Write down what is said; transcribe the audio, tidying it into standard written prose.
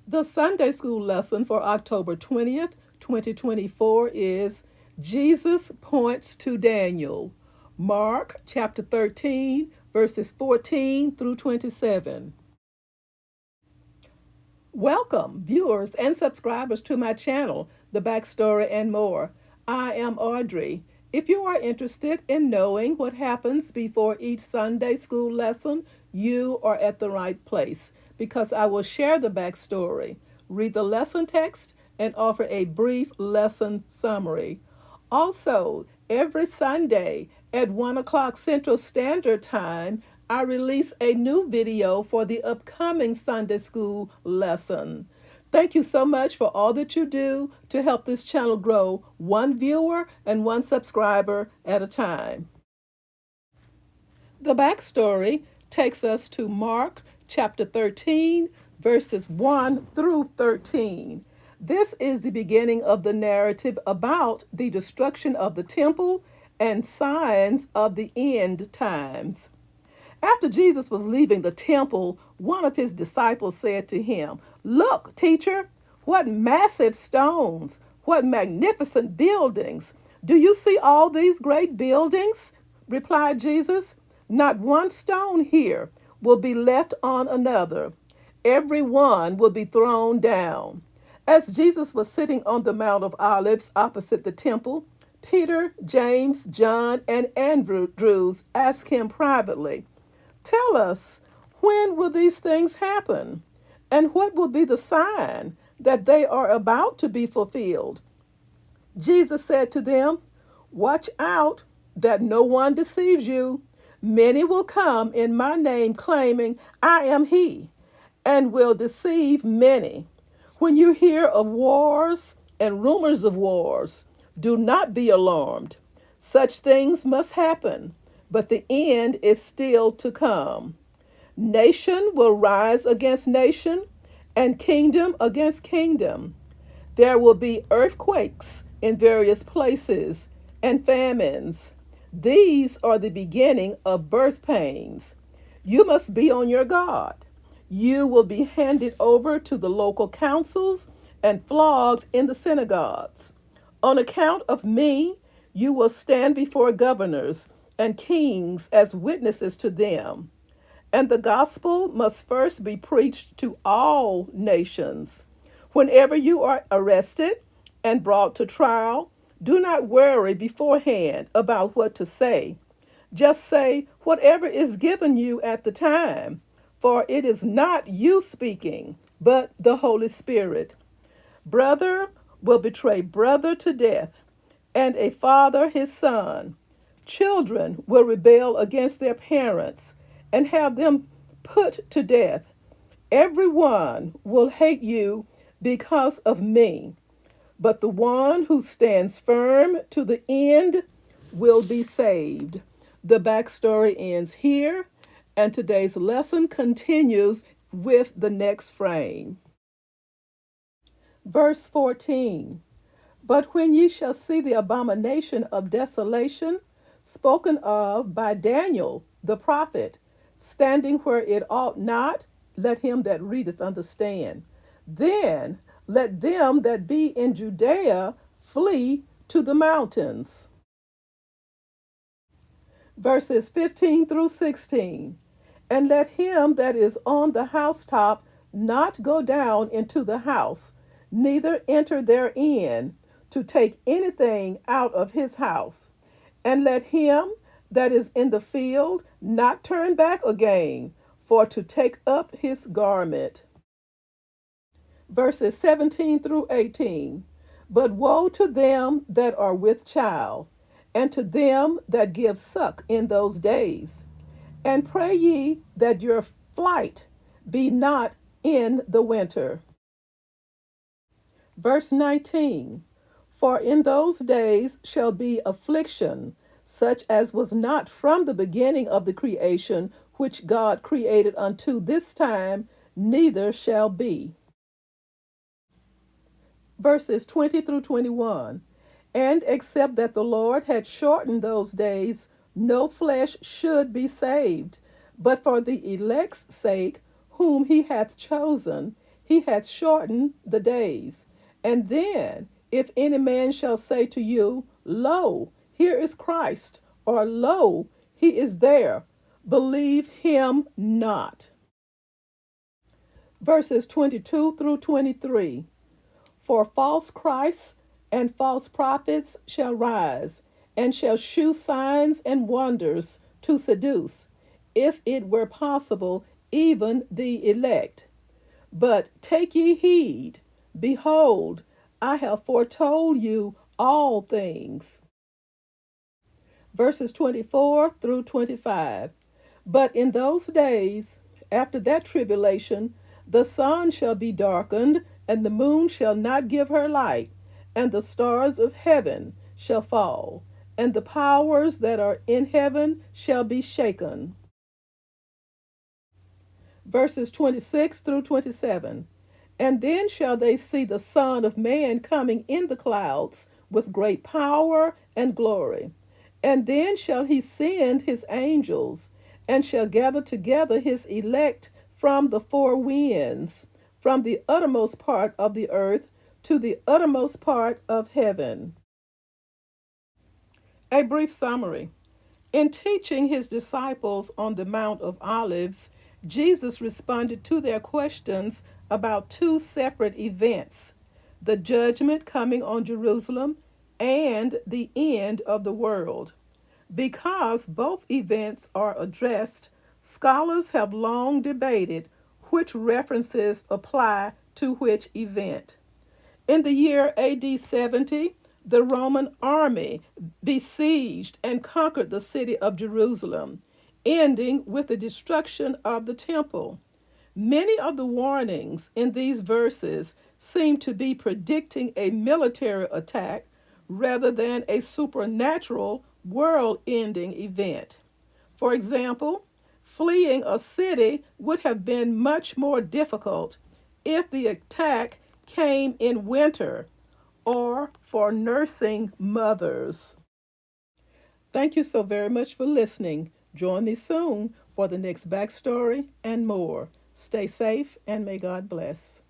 The Sunday school lesson for October 20th, 2024 is Jesus Points to Daniel. Mark chapter 13, verses 14 through 27. Welcome, viewers and subscribers to my channel, The Backstory and More. I am Audrey. If you are interested in knowing what happens before each Sunday school lesson, you are at the right place because I will share the backstory, read the lesson text, and offer a brief lesson summary. Also, every Sunday at 1 o'clock Central Standard Time, I release a new video for the upcoming Sunday school lesson. Thank you so much for all that you do to help this channel grow one viewer and one subscriber at a time. The backstory takes us to Mark chapter 13, verses 1 through 13. This is the beginning of the narrative about the destruction of the temple and signs of the end times. After Jesus was leaving the temple, one of his disciples said to him, "Look, teacher, what massive stones, what magnificent buildings. Do you see all these great buildings?" replied Jesus. "Not one stone here will be left on another. Every one will be thrown down." As Jesus was sitting on the Mount of Olives opposite the temple, Peter, James, John, and Andrews asked him privately, "Tell us, when will these things happen? And what will be the sign that they are about to be fulfilled?" Jesus said to them, "Watch out that no one deceives you. Many will come in my name claiming, 'I am he,' and will deceive many. When you hear of wars and rumors of wars, do not be alarmed. Such things must happen, but the end is still to come. Nation will rise against nation, and kingdom against kingdom. There will be earthquakes in various places, and famines. These are the beginning of birth pains. You must be on your guard. You will be handed over to the local councils and flogged in the synagogues. On account of me, you will stand before governors and kings as witnesses to them. And the gospel must first be preached to all nations. Whenever you are arrested and brought to trial, do not worry beforehand about what to say. Just say whatever is given you at the time, for it is not you speaking, but the Holy Spirit. Brother will betray brother to death, and a father his son. Children will rebel against their parents and have them put to death. Everyone will hate you because of me, but the one who stands firm to the end will be saved." The backstory ends here, and today's lesson continues with the next frame. Verse 14. "But when ye shall see the abomination of desolation, spoken of by Daniel the prophet, standing where it ought not, let him that readeth understand. Then let them that be in Judea flee to the mountains." Verses 15 through 16. "And let him that is on the housetop not go down into the house, neither enter therein to take anything out of his house. And let him that is in the field not turn back again, for to take up his garment." Verses 17 through 18. "But woe to them that are with child, and to them that give suck in those days. And pray ye that your flight be not in the winter." Verse 19. "For in those days shall be affliction, such as was not from the beginning of the creation which God created unto this time, neither shall be." Verses 20 through 21. "And except that the Lord had shortened those days, no flesh should be saved. But for the elect's sake, whom he hath chosen, he hath shortened the days. And then, if any man shall say to you, Lo, here is Christ, or Lo, he is there, believe him not. Verses 22 through 23. For false Christs and false prophets shall rise, and shall shew signs and wonders to seduce, if it were possible, even the elect. But take ye heed, behold, I have foretold you all things. Verses 24 through 25. But in those days, after that tribulation, the sun shall be darkened, and the moon shall not give her light, and the stars of heaven shall fall, and the powers that are in heaven shall be shaken. Verses 26 through 27. And then shall they see the Son of Man coming in the clouds with great power and glory. And then shall he send his angels, and shall gather together his elect from the four winds, from the uttermost part of the earth to the uttermost part of heaven. A brief summary. In teaching his disciples on the Mount of Olives, Jesus responded to their questions about two separate events: the judgment coming on Jerusalem and the end of the world. Because both events are addressed, scholars have long debated which references apply to which event. In the year AD 70, the Roman army besieged and conquered the city of Jerusalem, ending with the destruction of the temple. Many of the warnings in these verses seem to be predicting a military attack rather than a supernatural world ending event. For example, fleeing a city would have been much more difficult if the attack came in winter or for nursing mothers. Thank you so very much for listening. Join me soon for the next backstory and more. Stay safe and may God bless.